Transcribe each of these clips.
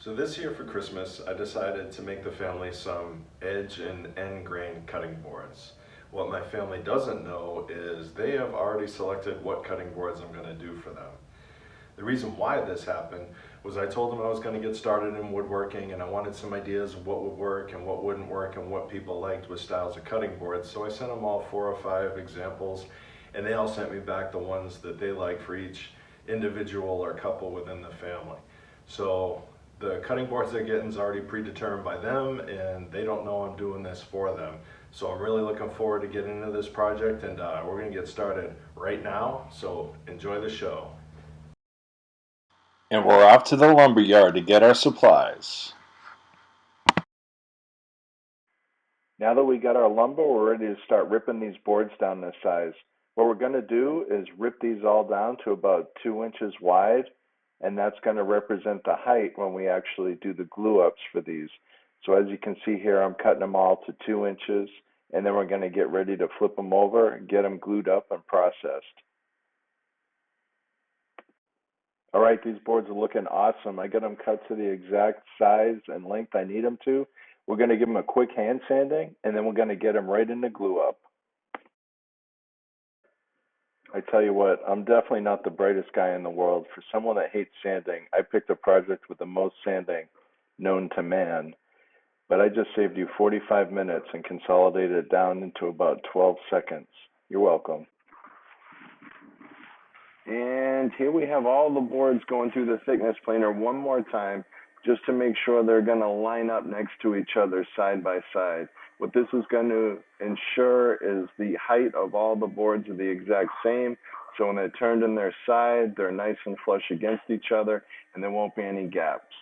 So this year for Christmas, I decided to make the family some edge and end grain cutting boards. What my family doesn't know is they have already selected what cutting boards I'm going to do for them. The reason why this happened was I told them I was going to get started in woodworking and I wanted some ideas of what would work and what wouldn't work and what people liked with styles of cutting boards. So I sent them all 4 or 5 examples and they all sent me back the ones that they like for each individual or couple within the family. So the cutting boards they're getting is already predetermined by them and they don't know I'm doing this for them. So I'm really looking forward to getting into this project and we're going to get started right now. So enjoy the show. And we're off to the lumber yard to get our supplies. Now that we got our lumber, we're ready to start ripping these boards down to size. What we're going to do is rip these all down to about 2 inches wide, and that's going to represent the height when we actually do the glue ups for these. So as you can see here, I'm cutting them all to 2 inches, and then we're going to get ready to flip them over and get them glued up and processed. All right, these boards are looking awesome. I got them cut to the exact size and length I need them to. We're going to give them a quick hand sanding, and then we're going to get them right into glue up. I tell you what, I'm definitely not the brightest guy in the world. For someone that hates sanding, I picked a project with the most sanding known to man. But I just saved you 45 minutes and consolidated it down into about 12 seconds. You're welcome. And here we have all the boards going through the thickness planer one more time, just to make sure they're going to line up next to each other side by side. What this is going to ensure is the height of all the boards are the exact same, so when they're turned on their side, they're nice and flush against each other, and there won't be any gaps.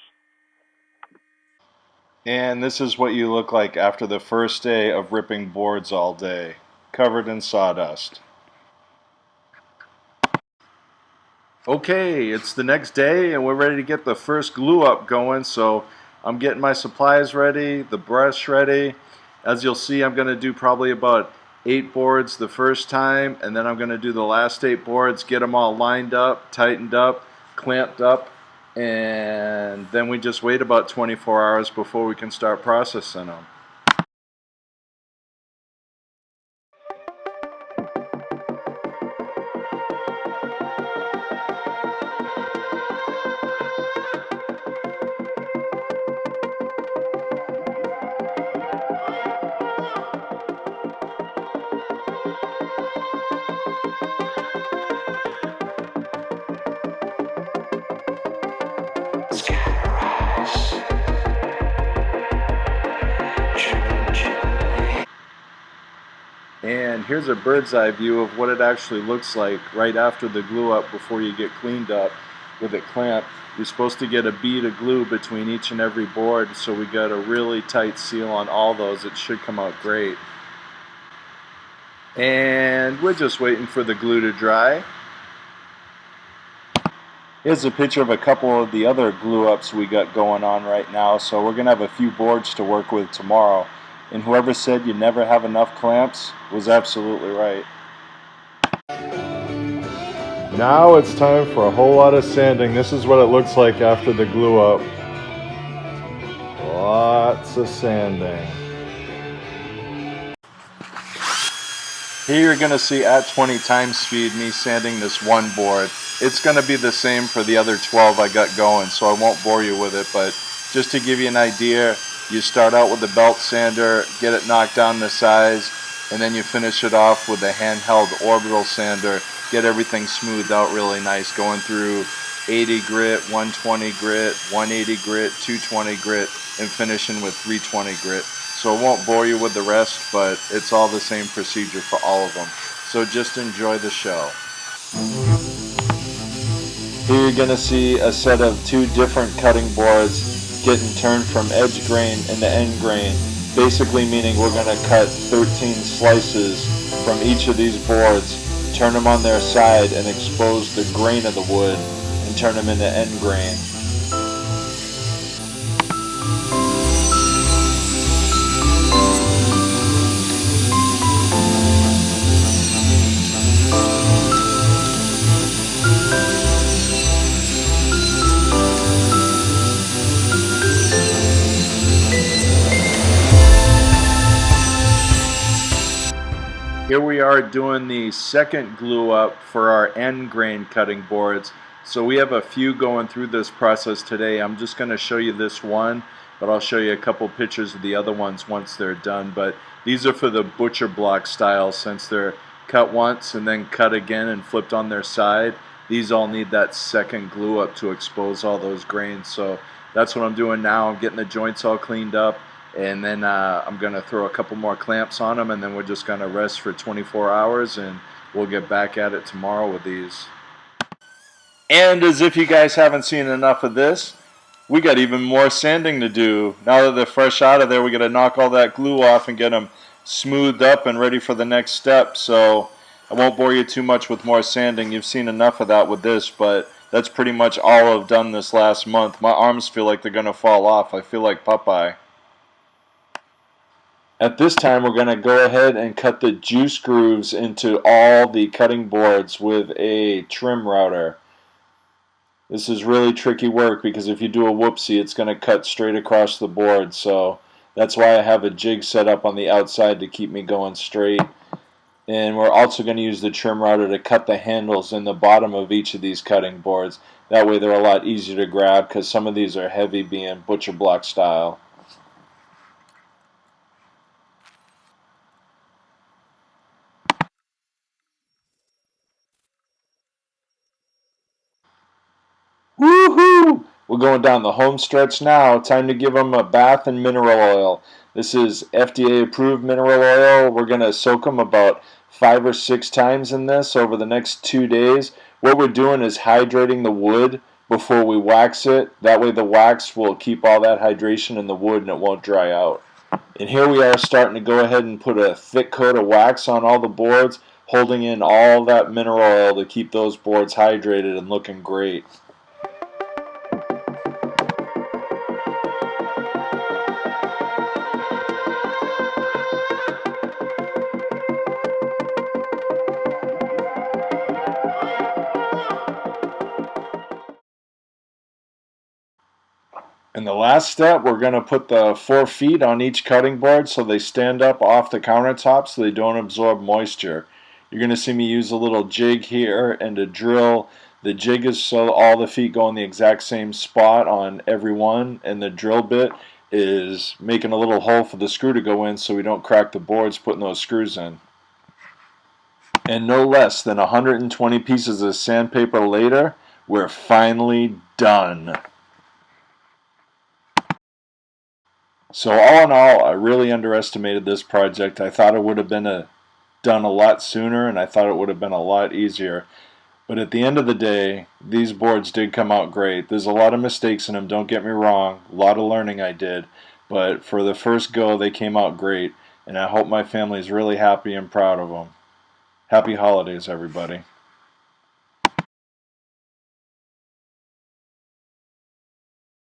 And this is what you look like after the first day of ripping boards all day, covered in sawdust. Okay, it's the next day and we're ready to get the first glue up going, so I'm getting my supplies ready, the brush ready. As you'll see, I'm going to do probably about 8 boards the first time, and then I'm going to do the last 8 boards, get them all lined up, tightened up, clamped up, and then we just wait about 24 hours before we can start processing them. And here's a bird's eye view of what it actually looks like right after the glue up before you get cleaned up with it clamped. You're supposed to get a bead of glue between each and every board, so we got a really tight seal on all those. It should come out great. And we're just waiting for the glue to dry. Here's a picture of a couple of the other glue ups we got going on right now. So we're going to have a few boards to work with tomorrow. And whoever said you never have enough clamps was absolutely right. Now it's time for a whole lot of sanding. This is what it looks like after the glue up. Lots of sanding. Here you're going to see at 20 times speed me sanding this one board. It's going to be the same for the other 12 I got going, so I won't bore you with it, but just to give you an idea, you start out with a belt sander, get it knocked down to size, and then you finish it off with a handheld orbital sander, get everything smoothed out really nice, going through 80 grit, 120 grit, 180 grit, 220 grit, and finishing with 320 grit. So I won't bore you with the rest, but it's all the same procedure for all of them. So just enjoy the show. Here you're going to see a set of 2 different cutting boards getting turned from edge grain into end grain, basically meaning we're going to cut 13 slices from each of these boards, turn them on their side, and expose the grain of the wood and turn them into end grain. Here we are doing the second glue up for our end grain cutting boards. So we have a few going through this process today. I'm just going to show you this one, but I'll show you a couple pictures of the other ones once they're done. But these are for the butcher block style, since they're cut once and then cut again and flipped on their side. These all need that second glue up to expose all those grains. So that's what I'm doing now. I'm getting the joints all cleaned up, and then I'm going to throw a couple more clamps on them, and then we're just going to rest for 24 hours, and we'll get back at it tomorrow with these. And as if you guys haven't seen enough of this, we got even more sanding to do. Now that they're fresh out of there, we got to knock all that glue off and get them smoothed up and ready for the next step. So I won't bore you too much with more sanding. You've seen enough of that with this, but that's pretty much all I've done this last month. My arms feel like they're going to fall off. I feel like Popeye. At this time, we're going to go ahead and cut the juice grooves into all the cutting boards with a trim router. This is really tricky work because if you do a whoopsie, it's going to cut straight across the board. So that's why I have a jig set up on the outside to keep me going straight. And we're also going to use the trim router to cut the handles in the bottom of each of these cutting boards. That way they're a lot easier to grab because some of these are heavy, being butcher block style. Woohoo! We're going down the home stretch now. Time to give them a bath in mineral oil. This is FDA approved mineral oil. We're going to soak them about 5 or 6 times in this over the next 2 days. What we're doing is hydrating the wood before we wax it. That way the wax will keep all that hydration in the wood and it won't dry out. And here we are starting to go ahead and put a thick coat of wax on all the boards, holding in all that mineral oil to keep those boards hydrated and looking great. In the last step, we're going to put the 4 feet on each cutting board so they stand up off the countertop so they don't absorb moisture. You're going to see me use a little jig here and a drill. The jig is so all the feet go in the exact same spot on every one, and the drill bit is making a little hole for the screw to go in so we don't crack the boards putting those screws in. And no less than 120 pieces of sandpaper later, we're finally done. So all in all, I really underestimated this project. I thought it would have been done a lot sooner, and I thought it would have been a lot easier. But at the end of the day, these boards did come out great. There's a lot of mistakes in them, don't get me wrong. A lot of learning I did. But for the first go, they came out great. And I hope my family is really happy and proud of them. Happy holidays, everybody.